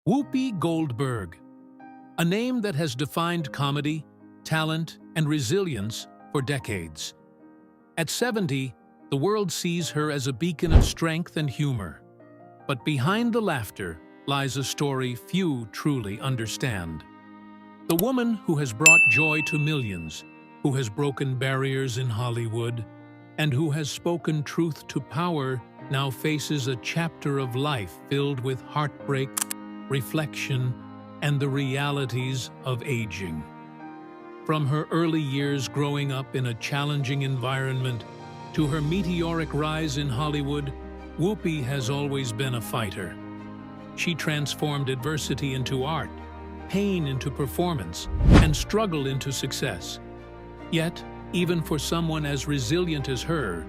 Whoopi Goldberg, a name that has defined comedy, talent, and resilience for decades. At 70, the world sees her as a beacon of strength and humor. But behind the laughter lies a story few truly understand. The woman who has brought joy to millions, who has broken barriers in Hollywood, and who has spoken truth to power now faces a chapter of life filled with heartbreak, reflection, and the realities of aging. From her early years growing up in a challenging environment to her meteoric rise in Hollywood, Whoopi has always been a fighter. She transformed adversity into art, pain into performance, and struggle into success. Yet, even for someone as resilient as her,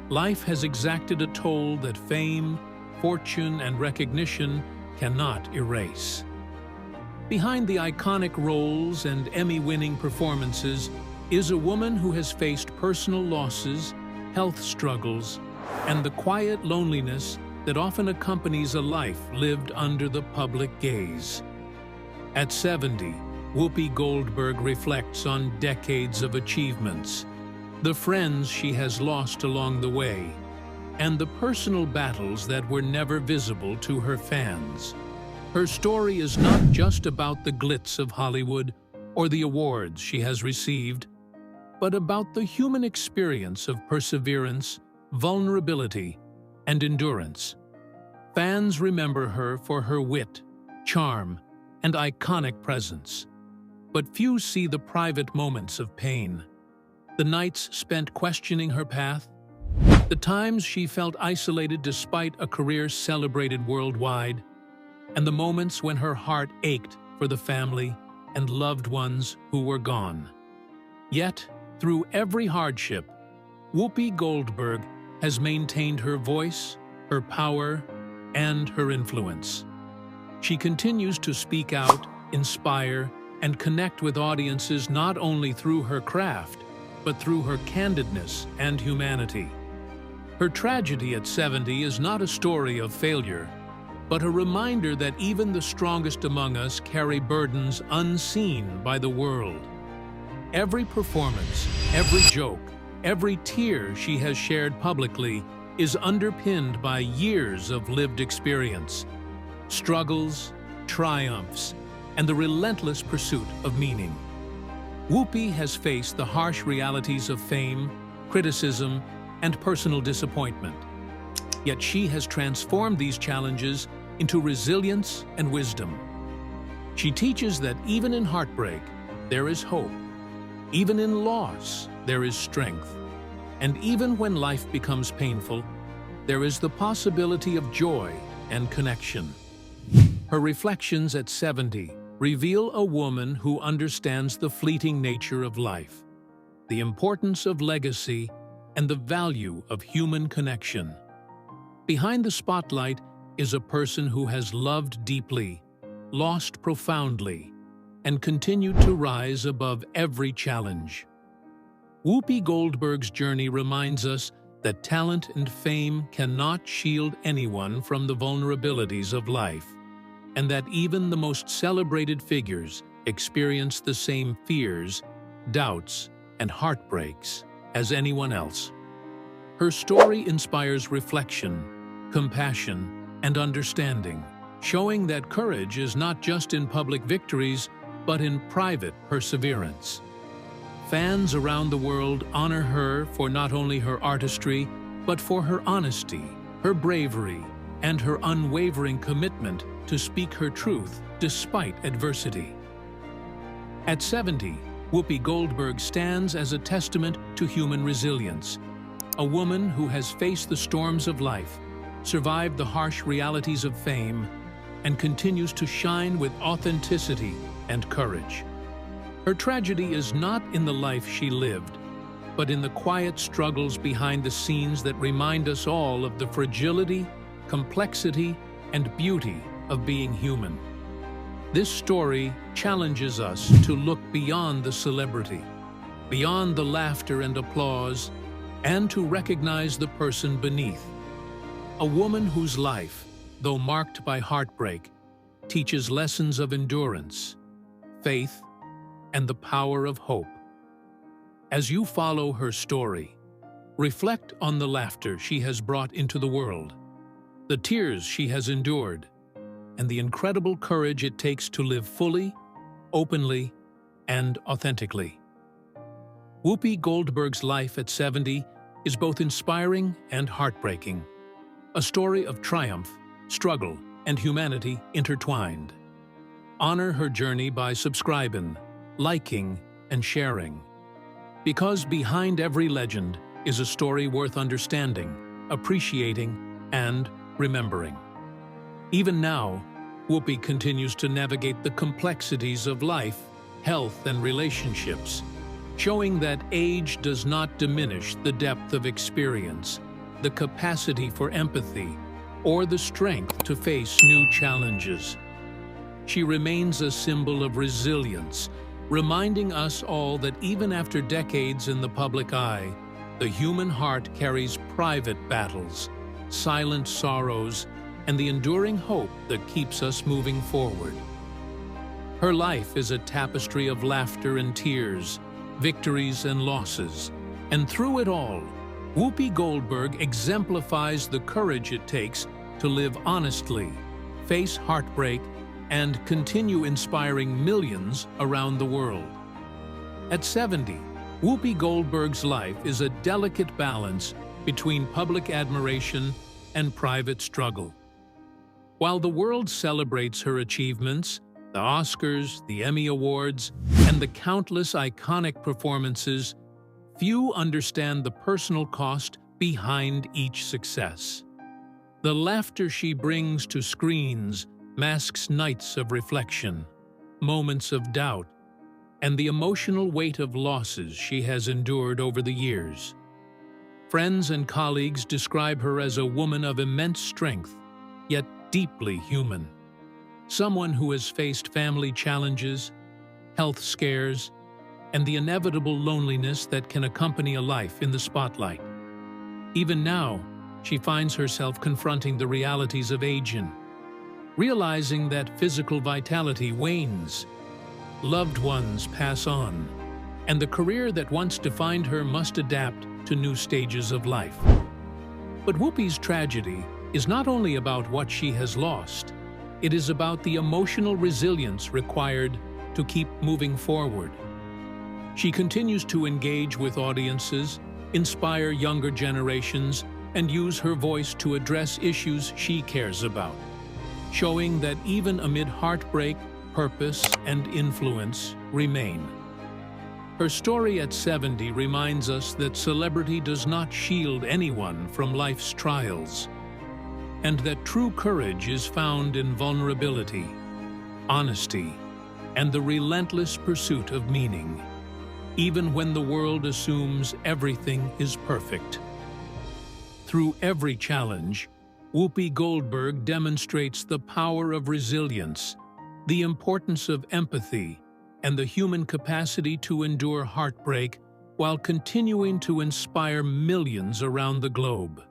life has exacted a toll that fame, fortune, and recognition cannot erase. Behind the iconic roles and Emmy-winning performances is a woman who has faced personal losses, health struggles, and the quiet loneliness that often accompanies a life lived under the public gaze. At 70, Whoopi Goldberg reflects on decades of achievements, the friends she has lost along the way, and the personal battles that were never visible to her fans. Her story is not just about the glitz of Hollywood or the awards she has received, but about the human experience of perseverance, vulnerability, and endurance. Fans remember her for her wit, charm, and iconic presence. But few see the private moments of pain, the nights spent questioning her path, the times she felt isolated despite a career celebrated worldwide, and the moments when her heart ached for the family and loved ones who were gone. Yet, through every hardship, Whoopi Goldberg has maintained her voice, her power, and her influence. She continues to speak out, inspire, and connect with audiences not only through her craft, but through her candidness and humanity. Her tragedy at 70 is not a story of failure, but a reminder that even the strongest among us carry burdens unseen by the world. Every performance, every joke, every tear she has shared publicly is underpinned by years of lived experience, struggles, triumphs, and the relentless pursuit of meaning. Whoopi has faced the harsh realities of fame, criticism, and personal disappointment. Yet she has transformed these challenges into resilience and wisdom. She teaches that even in heartbreak, there is hope. Even in loss, there is strength. And even when life becomes painful, there is the possibility of joy and connection. Her reflections at 70 reveal a woman who understands the fleeting nature of life, the importance of legacy, and the value of human connection. Behind the spotlight is a person who has loved deeply, lost profoundly, and continued to rise above every challenge. Whoopi Goldberg's journey reminds us that talent and fame cannot shield anyone from the vulnerabilities of life, and that even the most celebrated figures experience the same fears, doubts, and heartbreaks as anyone else. Her story inspires reflection, compassion, and understanding, showing that courage is not just in public victories, but in private perseverance. Fans around the world honor her for not only her artistry, but for her honesty, her bravery, and her unwavering commitment to speak her truth despite adversity. At 70, Whoopi Goldberg stands as a testament to human resilience, a woman who has faced the storms of life, survived the harsh realities of fame, and continues to shine with authenticity and courage. Her tragedy is not in the life she lived, but in the quiet struggles behind the scenes that remind us all of the fragility, complexity, and beauty of being human. This story challenges us to look beyond the celebrity, beyond the laughter and applause, and to recognize the person beneath. A woman whose life, though marked by heartbreak, teaches lessons of endurance, faith, and the power of hope. As you follow her story, reflect on the laughter she has brought into the world, the tears she has endured, and the incredible courage it takes to live fully, openly, and authentically. Whoopi Goldberg's life at 70 is both inspiring and heartbreaking, a story of triumph, struggle, and humanity intertwined. Honor her journey by subscribing, liking, and sharing. Because behind every legend is a story worth understanding, appreciating, and remembering. Even now, Whoopi continues to navigate the complexities of life, health, and relationships, showing that age does not diminish the depth of experience, the capacity for empathy, or the strength to face new challenges. She remains a symbol of resilience, reminding us all that even after decades in the public eye, the human heart carries private battles, silent sorrows, and the enduring hope that keeps us moving forward. Her life is a tapestry of laughter and tears, victories and losses, and through it all, Whoopi Goldberg exemplifies the courage it takes to live honestly, face heartbreak, and continue inspiring millions around the world. At 70, Whoopi Goldberg's life is a delicate balance between public admiration and private struggle. While the world celebrates her achievements, the Oscars, the Emmy Awards, and the countless iconic performances, few understand the personal cost behind each success. The laughter she brings to screens masks nights of reflection, moments of doubt, and the emotional weight of losses she has endured over the years. Friends and colleagues describe her as a woman of immense strength, yet deeply human. Someone who has faced family challenges, health scares, and the inevitable loneliness that can accompany a life in the spotlight. Even now, she finds herself confronting the realities of aging, realizing that physical vitality wanes, loved ones pass on, and the career that once defined her must adapt to new stages of life. But Whoopi's tragedy is not only about what she has lost, it is about the emotional resilience required to keep moving forward. She continues to engage with audiences, inspire younger generations, and use her voice to address issues she cares about, showing that even amid heartbreak, purpose, and influence remain. Her story at 70 reminds us that celebrity does not shield anyone from life's trials, and that true courage is found in vulnerability, honesty, and the relentless pursuit of meaning, even when the world assumes everything is perfect. Through every challenge, Whoopi Goldberg demonstrates the power of resilience, the importance of empathy, and the human capacity to endure heartbreak while continuing to inspire millions around the globe.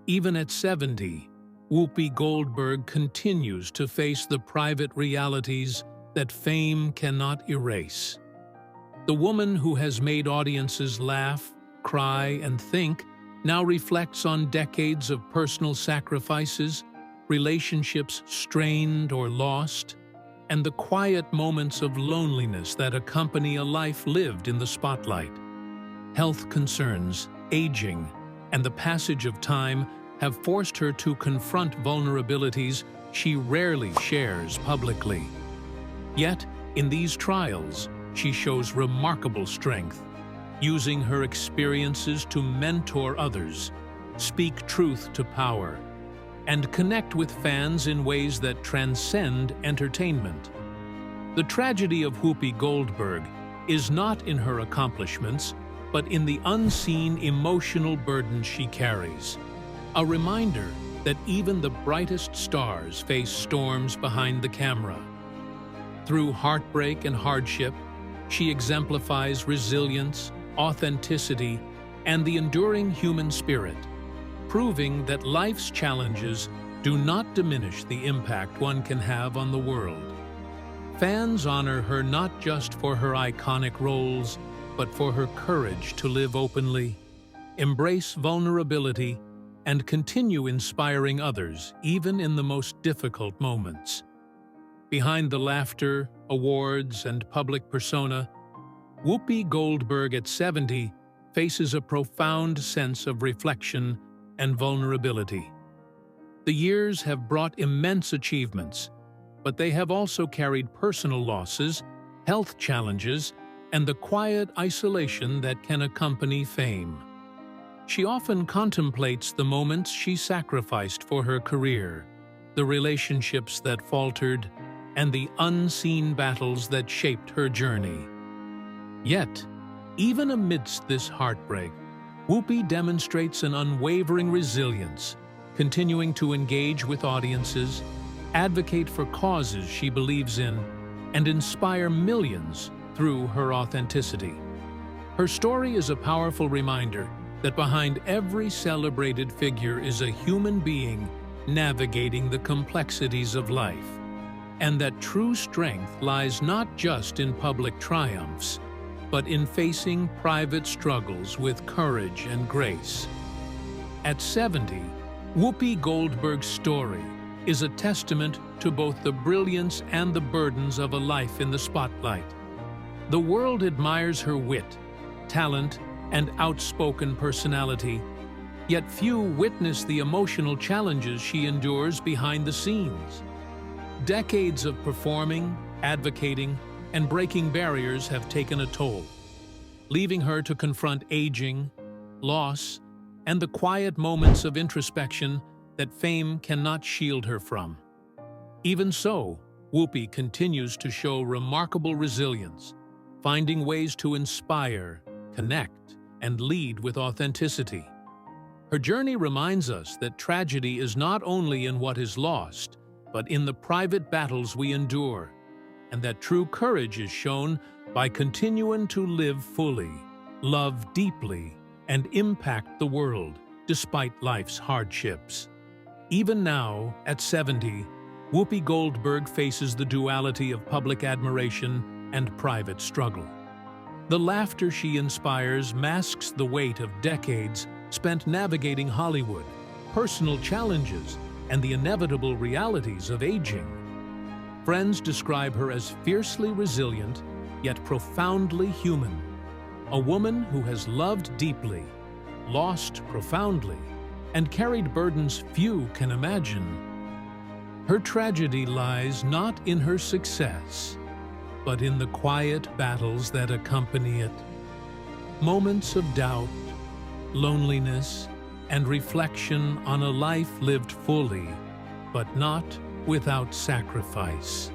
Even at 70, Whoopi Goldberg continues to face the private realities that fame cannot erase. The woman who has made audiences laugh, cry, and think now reflects on decades of personal sacrifices, relationships strained or lost, and the quiet moments of loneliness that accompany a life lived in the spotlight. Health concerns, aging, and the passage of time have forced her to confront vulnerabilities she rarely shares publicly. Yet, in these trials, she shows remarkable strength, using her experiences to mentor others, speak truth to power, and connect with fans in ways that transcend entertainment. The tragedy of Whoopi Goldberg is not in her accomplishments, but in the unseen emotional burden she carries. A reminder that even the brightest stars face storms behind the camera. Through heartbreak and hardship, she exemplifies resilience, authenticity, and the enduring human spirit, proving that life's challenges do not diminish the impact one can have on the world. Fans honor her not just for her iconic roles, but for her courage to live openly, embrace vulnerability, and continue inspiring others even in the most difficult moments. Behind the laughter, awards, and public persona, Whoopi Goldberg at 70 faces a profound sense of reflection and vulnerability. The years have brought immense achievements, but they have also carried personal losses, health challenges, and the quiet isolation that can accompany fame. She often contemplates the moments she sacrificed for her career, the relationships that faltered, and the unseen battles that shaped her journey. Yet, even amidst this heartbreak, Whoopi demonstrates an unwavering resilience, continuing to engage with audiences, advocate for causes she believes in, and inspire millions through her authenticity. Her story is a powerful reminder that behind every celebrated figure is a human being navigating the complexities of life, and that true strength lies not just in public triumphs, but in facing private struggles with courage and grace. At 70, Whoopi Goldberg's story is a testament to both the brilliance and the burdens of a life in the spotlight. The world admires her wit, talent, and outspoken personality, yet few witness the emotional challenges she endures behind the scenes. Decades of performing, advocating, and breaking barriers have taken a toll, leaving her to confront aging, loss, and the quiet moments of introspection that fame cannot shield her from. Even so, Whoopi continues to show remarkable resilience, finding ways to inspire, connect, and lead with authenticity. Her journey reminds us that tragedy is not only in what is lost, but in the private battles we endure, and that true courage is shown by continuing to live fully, love deeply, and impact the world despite life's hardships. Even now, at 70, Whoopi Goldberg faces the duality of public admiration and private struggle. The laughter she inspires masks the weight of decades spent navigating Hollywood, personal challenges, and the inevitable realities of aging. Friends describe her as fiercely resilient, yet profoundly human. A woman who has loved deeply, lost profoundly, and carried burdens few can imagine. Her tragedy lies not in her success, but in the quiet battles that accompany it. Moments of doubt, loneliness, and reflection on a life lived fully, but not without sacrifice.